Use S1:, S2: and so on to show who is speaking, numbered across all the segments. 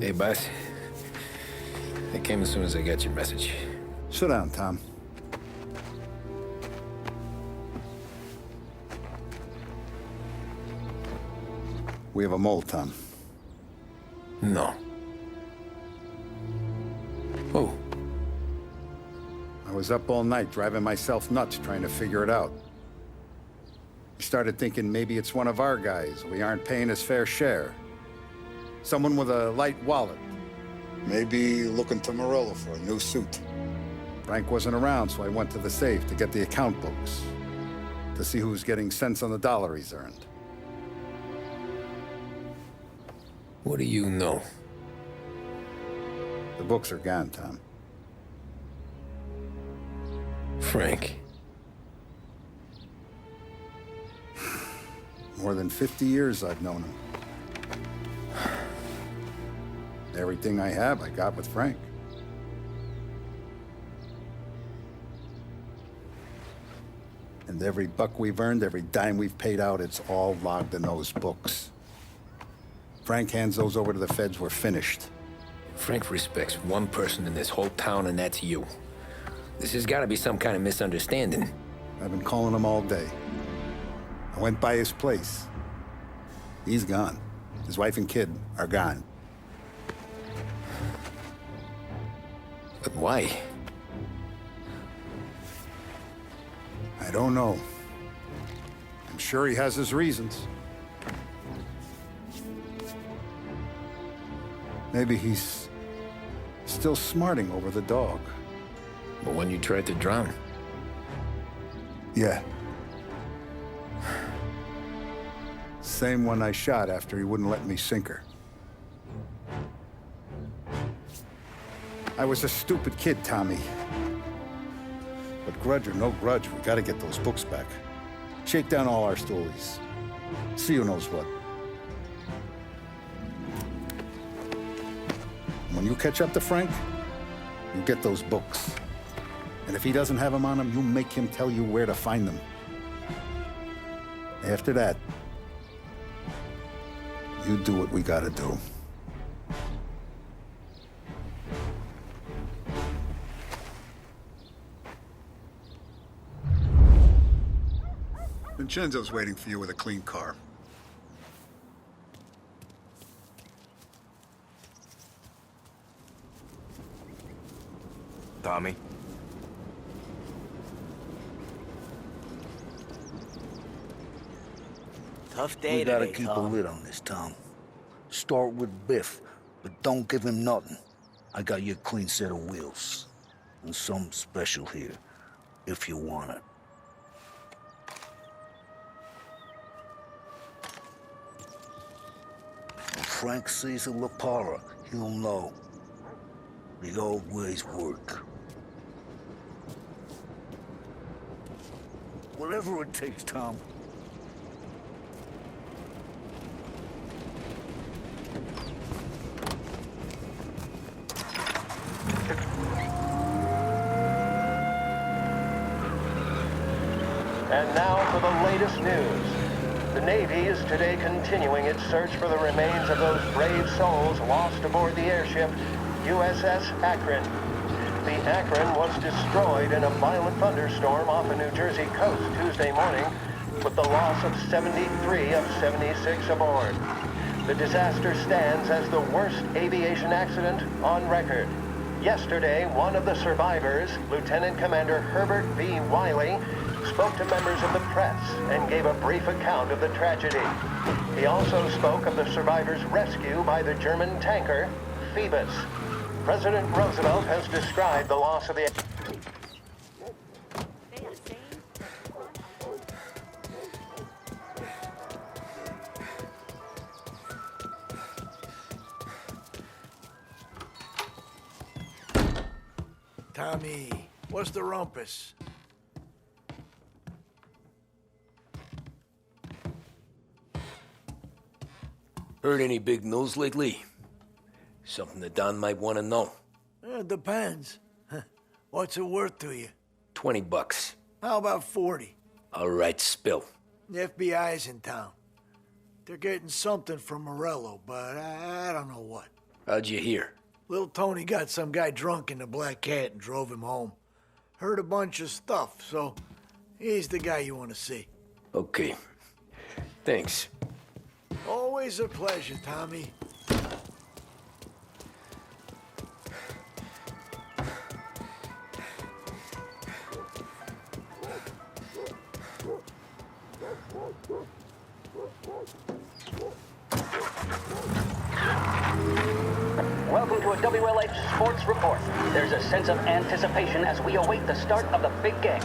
S1: Hey, boss. I came as soon as I got your message.
S2: Sit down, Tom. We have a mole, Tom.
S1: No. Oh.
S2: I was up all night driving myself nuts trying to figure it out. I started thinking maybe it's one of our guys. We aren't paying his fair share. Someone with a light wallet. Maybe looking to Morello for a new suit. Frank wasn't around, so I went to the safe to get the account books. To see who's getting cents on the dollar he's earned.
S1: What do you know?
S2: The books are gone, Tom.
S1: Frank.
S2: More than 50 years I've known him. Everything I have, I got with Frank. And every buck we've earned, every dime we've paid out, it's all logged in those books. Frank hands those over to the feds, we're finished.
S1: Frank respects one person in this whole town, and that's you. This has got to be some kind of misunderstanding.
S2: I've been calling him all day. I went by his place. He's gone. His wife and kid are gone.
S1: But why?
S2: I don't know. I'm sure he has his reasons. Maybe he's still smarting over the dog.
S1: But when you tried to drown?
S2: Yeah. Same one I shot after he wouldn't let me sink her. I was a stupid kid, Tommy. But grudge or no grudge, we gotta get those books back. Shake down all our stories. See who knows what. When you catch up to Frank, you get those books. And if he doesn't have them on him, you make him tell you where to find them. After that, you do what we gotta do. Vincenzo's waiting for you with a clean car.
S3: Tommy?
S4: Tough day
S5: We gotta
S4: today,
S5: keep a
S4: Tom.
S5: lid on this, Tom. Start with Biff, but don't give him nothing. I got you a clean set of wheels. And something special here, if you want it. When Frank sees a La Parra, he'll know. The old ways work. Whatever it takes, Tom.
S6: And now for the latest news. The Navy is today continuing its search for the remains of those brave souls lost aboard the airship USS Akron. The Akron was destroyed in a violent thunderstorm off the New Jersey coast Tuesday morning, with the loss of 73 of 76 aboard. The disaster stands as the worst aviation accident on record. Yesterday, one of the survivors, Lieutenant Commander Herbert V. Wiley, spoke to members of the press and gave a brief account of the tragedy. He also spoke of the survivors' rescue by the German tanker, Phoebus. President Roosevelt has described the loss of the...
S4: Tommy, what's the rumpus?
S1: Heard any big news lately? Something that Don might want to know.
S4: Depends. What's it worth to you?
S1: $20.
S4: How about 40?
S1: All right, spill.
S4: The FBI's in town. They're getting something from Morello, but I don't know what.
S1: How'd you hear?
S4: Little Tony got some guy drunk in the Black Cat and drove him home. Heard a bunch of stuff, so he's the guy you want to see.
S1: Okay. Thanks.
S4: Always a pleasure, Tommy.
S3: Welcome to a WLH Sports Report. There's a sense of anticipation as we await the start of the big game.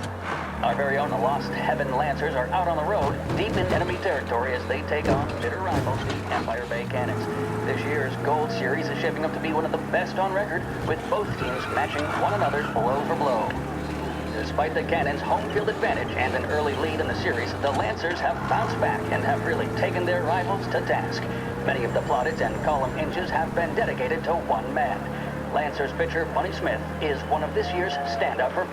S3: Our very own Lost Heaven Lancers are out on the road, deep in enemy territory as they take on bitter rivals, the Empire Bay Cannons. This year's Gold Series is shaping up to be one of the best on record, with both teams matching one another blow for blow. Despite the Cannons' home field advantage and an early lead in the series, the Lancers have bounced back and have really taken their rivals to task. Many of the plaudits and column inches have been dedicated to one man. Lancers pitcher Bunny Smith is one of this year's stand-up for...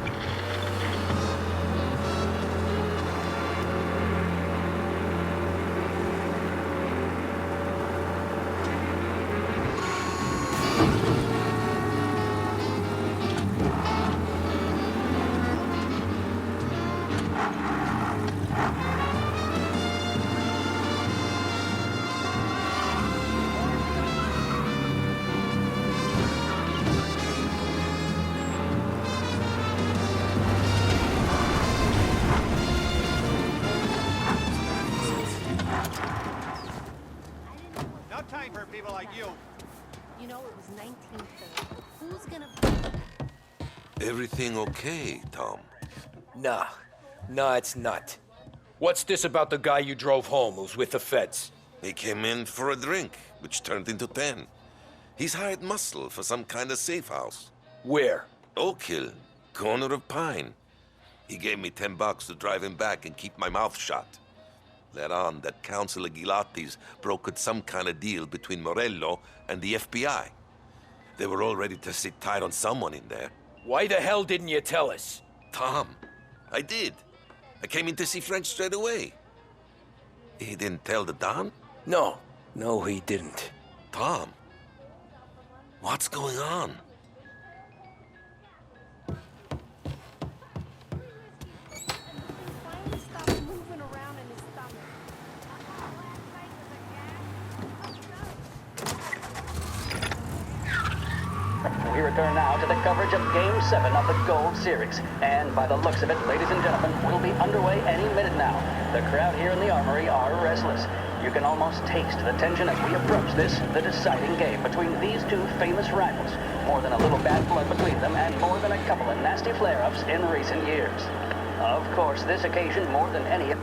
S7: No time for people like you.
S8: You know, it was 1930. Who's gonna...
S9: Everything okay, Tom?
S1: Nah. Nah, it's not. What's this about the guy you drove home who's with the feds?
S9: He came in for a drink, which turned into 10. He's hired muscle for some kind of safe house.
S1: Where?
S9: Oak Hill, corner of Pine. He gave me $10 to drive him back and keep my mouth shut. Let on that Councilor Gilatti's brokered some kind of deal between Morello and the FBI. They were all ready to sit tight on someone in there.
S1: Why the hell didn't you tell us?
S9: Tom, I did. I came in to see Frank straight away. He didn't tell the Don?
S1: No. No, he didn't.
S9: Tom, what's going on?
S8: Finally stopped moving around in his stomach.
S3: We return now to the coverage of Game 7 of the Gold Series. And by the looks of it, ladies and gentlemen, we'll be underway any minute now. The crowd here in the Armory are restless. You can almost taste the tension as we approach this, the deciding game between these two famous rivals. More than a little bad blood between them and more than a couple of nasty flare-ups in recent years. Of course, this occasion more than any...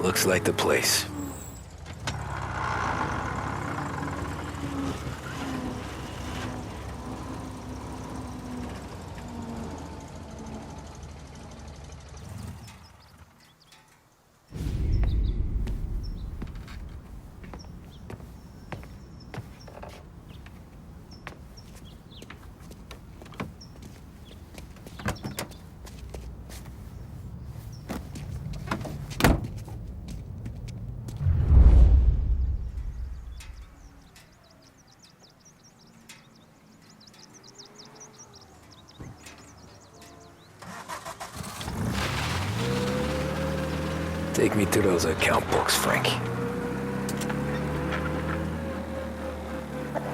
S1: Looks like the place. Take me to those account books, Frank.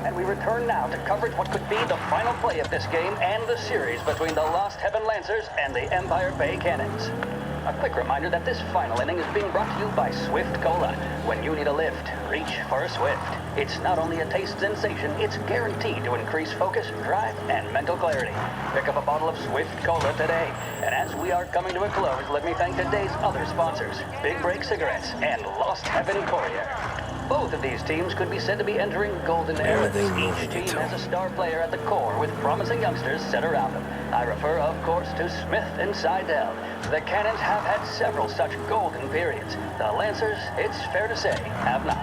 S3: And we return now to coverage what could be the final play of this game and the series between the Lost Heaven Lancers and the Empire Bay Cannons. A quick reminder that this final inning is being brought to you by Swift Cola. When you need a lift, reach for a Swift. It's not only a taste sensation, it's guaranteed to increase focus, drive, and mental clarity. Pick up a bottle of Swift Cola today. And as we are coming to a close, let me thank today's other sponsors, Big Break Cigarettes and Lost Heaven Courier. Both of these teams could be said to be entering golden eras. Each team has a star player at the core with promising youngsters set around them. I refer, of course, to Smith and Seidel. The Cannons have had several such golden periods. The Lancers, it's fair to say, have not.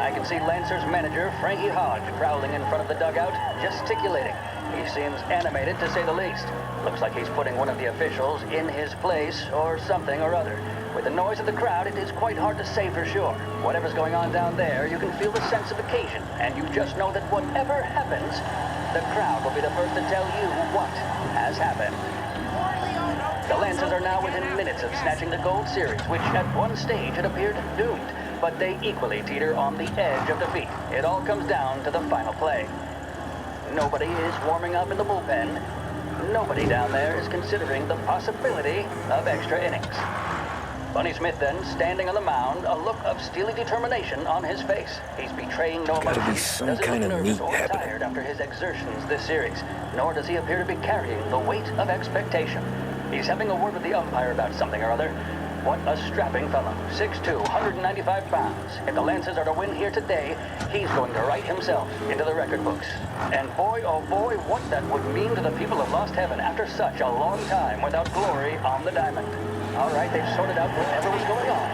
S3: I can see Lancers manager Frankie Hodge prowling in front of the dugout, gesticulating. He seems animated, to say the least. Looks like he's putting one of the officials in his place or something or other. With the noise of the crowd, it is quite hard to say for sure. Whatever's going on down there, you can feel the sense of occasion, and you just know that whatever happens, the crowd will be the first to tell you what has happened. The Lancers are now within minutes of snatching the Gold Series, which at one stage had appeared doomed, but they equally teeter on the edge of defeat. It all comes down to the final play. Nobody is warming up in the bullpen. Nobody down there is considering the possibility of extra innings. Bunny Smith then, standing on the mound, a look of steely determination on his face. He's betraying no
S1: Gotta
S3: emotion.
S1: be some
S3: Doesn't
S1: kind
S3: look
S1: of
S3: nervous
S1: meat
S3: or
S1: happening.
S3: tired after his exertions this series, nor does he appear to be carrying the weight of expectation. He's having a word with the umpire about something or other. What a strapping fellow. 6'2", 195 pounds. If the Lancers are to win here today, he's going to write himself into the record books. And boy, oh boy, what that would mean to the people of Lost Heaven after such a long time without glory on the diamond. All right, they've sorted out whatever was going on.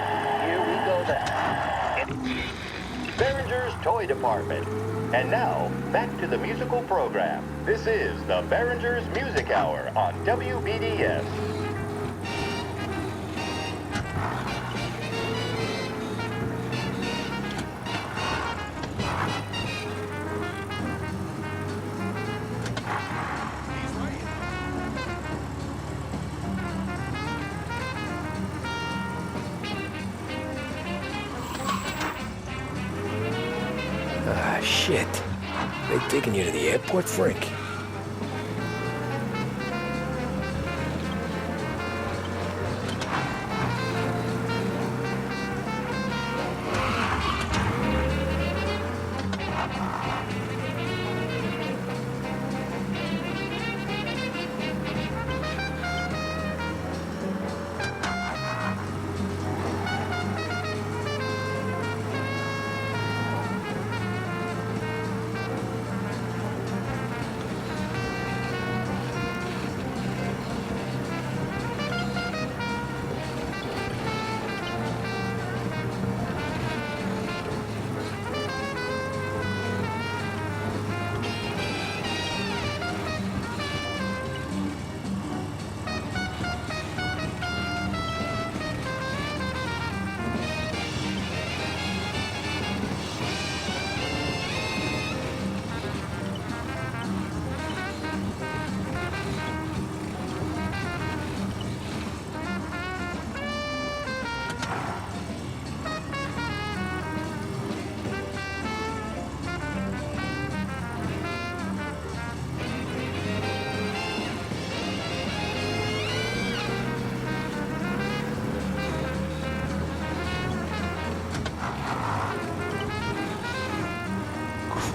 S3: Here we go then.
S7: Behringer's Toy Department. And now, back to the musical program. This is the Behringer's Music Hour on WBDS.
S1: Ah, shit. They taking you to the airport, Frank?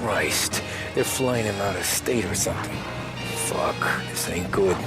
S1: Christ, they're flying him out of state or something. Fuck, this ain't good.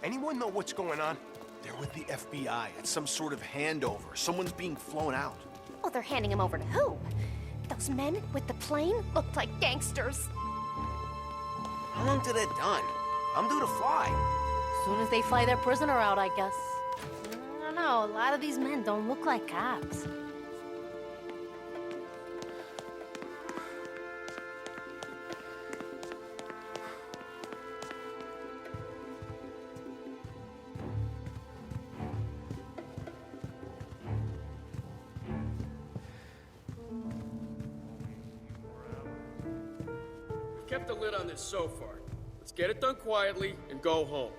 S10: Anyone know what's going on? They're with the FBI. It's some sort of handover. Someone's being flown out.
S8: Oh, they're handing him over to who? Those Those men with the plane looked like gangsters.
S10: How long till they're done? I'm due to fly.
S8: As soon as they fly their prisoner out, I guess. I don't know, a lot of these men don't look like cops.
S11: Kept the lid on this so far. Let's get it done quietly and go home.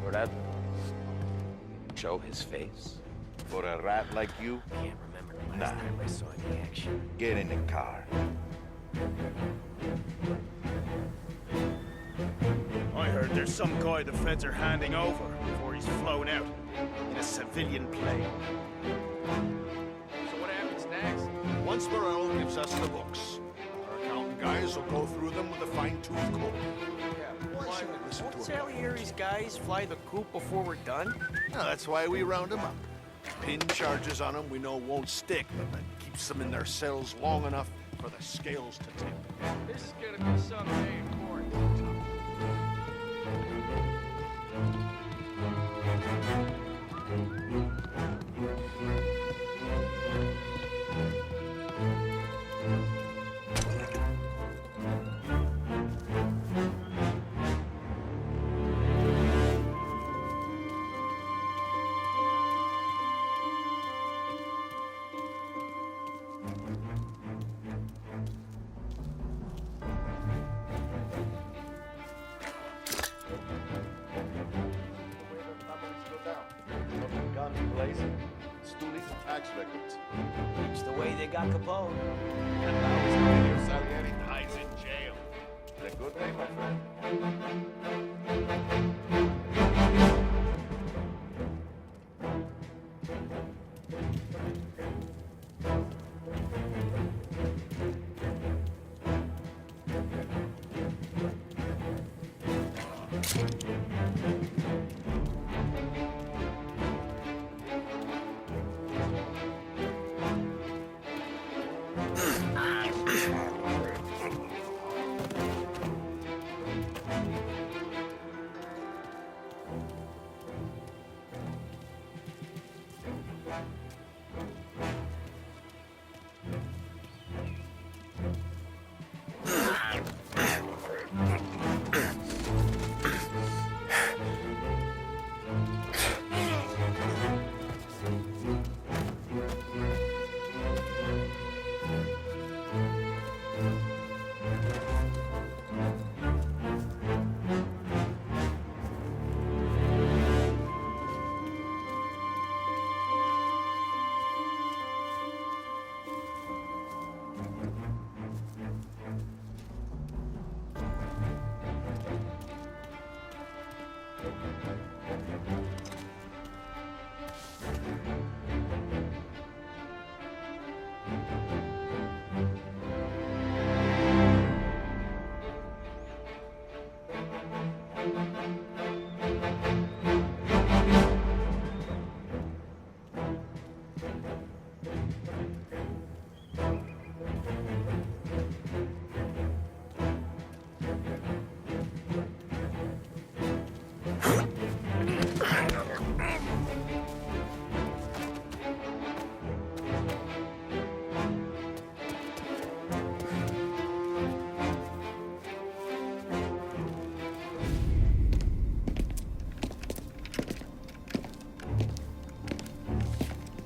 S12: For that, show his face. For a rat like you?
S10: Can't remember the last time I saw any action.
S12: Get in the car.
S13: I heard there's some guy the feds are handing over before he's flown out in a civilian plane.
S10: So what happens next? Once Morello gives us the books, our accountant guys will go through them with a fine-tooth comb.
S11: Won't Salieri's guys fly the coop before we're done?
S10: No, that's why we round them up. Pin charges on them we know won't stick, but that keeps them in their cells long enough for the scales to tip.
S11: This is gonna be some day in court.
S12: Guns blazing, stooling tax records.
S10: It's the way they got Capone.
S12: And now his Emilio Salieri dies in jail. It's a good day, my friend.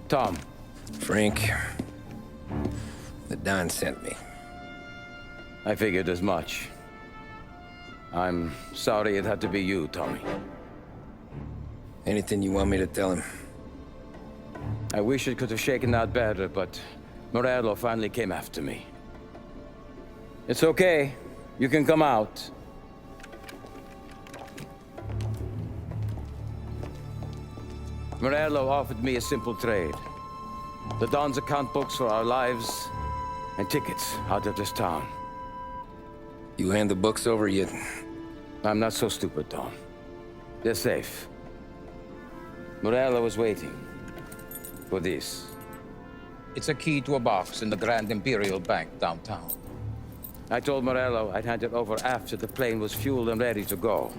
S1: Tom. Frank. The Don sent me.
S14: I figured as much. I'm sorry it had to be you, Tommy.
S1: Anything you want me to tell him?
S14: I wish it could have shaken out better, but Morello finally came after me. It's okay. You can come out. Morello offered me a simple trade. The Don's account books for our lives, and tickets out of this town.
S1: You hand the books over, you
S14: I'm not so stupid, Tom. They're safe. Morello was waiting for this. It's a key to a box in the Grand Imperial Bank downtown. I told Morello I'd hand it over after the plane was fueled and ready to go.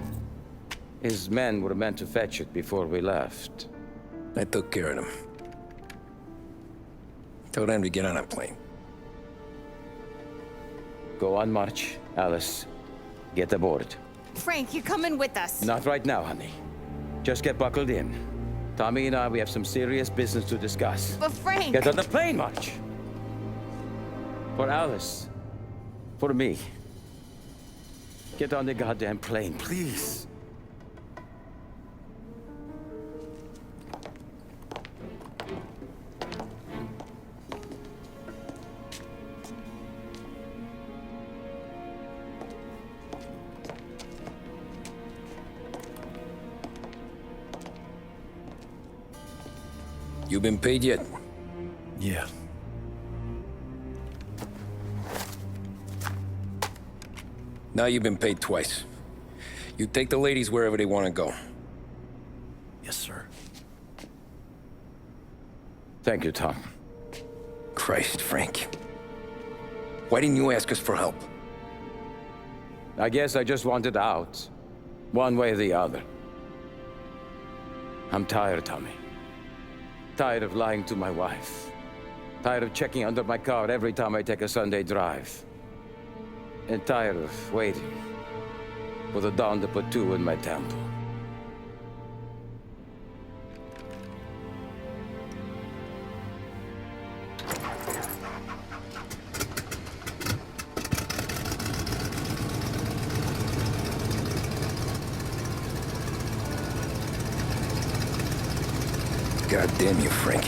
S14: His men were meant to fetch it before we left.
S1: I took care of them. Told them to get on a plane.
S14: Go on, March. Alice, get aboard.
S15: Frank, you're coming with us.
S14: Not right now, honey. Just get buckled in. Tommy and I, we have some serious business to discuss.
S15: But Frank...
S14: Get on the plane, March! For Alice. For me. Get on the goddamn plane, please.
S1: You been paid yet?
S4: Yeah.
S1: Now you've been paid twice. You take the ladies wherever they want to go.
S4: Yes, sir.
S14: Thank you, Tom.
S1: Christ, Frank. Why didn't you ask us for help?
S14: I guess I just wanted out. One way or the other. I'm tired, Tommy. Tired of lying to my wife. Tired of checking under my car every time I take a Sunday drive. And tired of waiting for the dawn to put two in my temple.
S1: God damn you, Frank.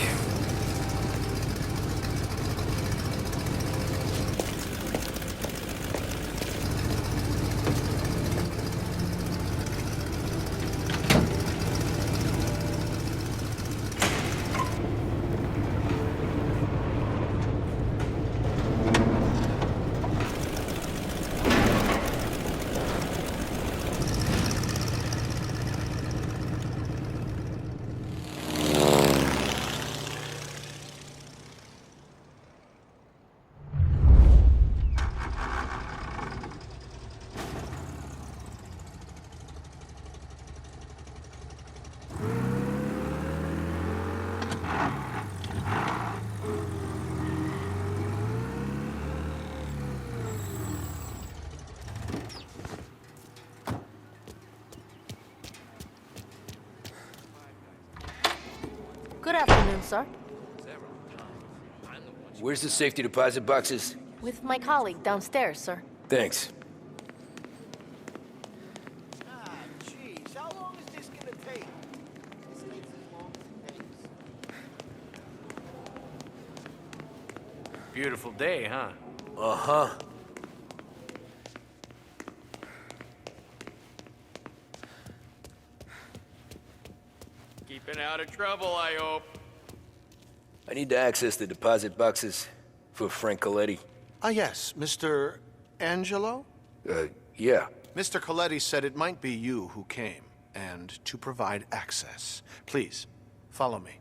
S8: Good afternoon, sir.
S1: Where's the safety deposit boxes?
S8: With my colleague downstairs, sir.
S1: Thanks.
S11: Jeez, how long is this gonna take? This takes as long as it takes.
S16: Beautiful day, huh?
S1: Uh-huh.
S16: Keeping out of trouble, I hope.
S1: I need to access the deposit boxes for Frank Coletti.
S10: Ah, yes, Mr. Angelo?
S1: Yeah.
S10: Mr. Coletti said it might be you who came, and to provide access. Please, follow me.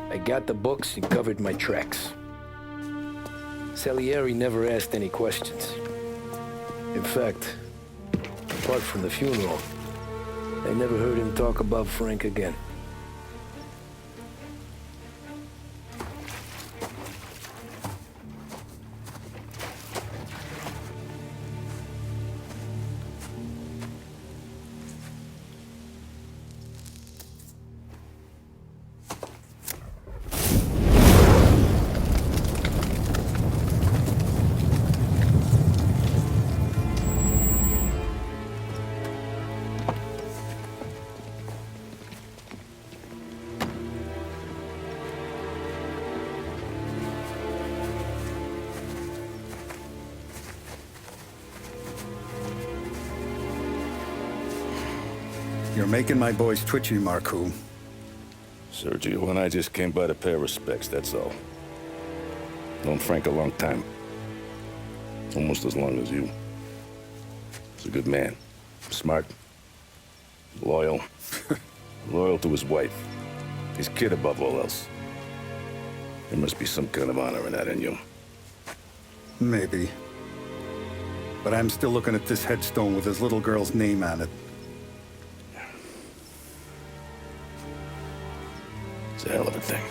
S1: I got the books and covered my tracks. Salieri never asked any questions. In fact, apart from the funeral, I never heard him talk about Frank again.
S2: You're making my boys twitchy, Marku.
S17: Sergio and I just came by to pay respects, that's all. Known Frank a long time. Almost as long as you. He's a good man. Smart. Loyal. Loyal to his wife. His kid above all else. There must be some kind of honor in that in you.
S2: Maybe. But I'm still looking at this headstone with his little girl's name on it.
S17: It's a hell of a thing.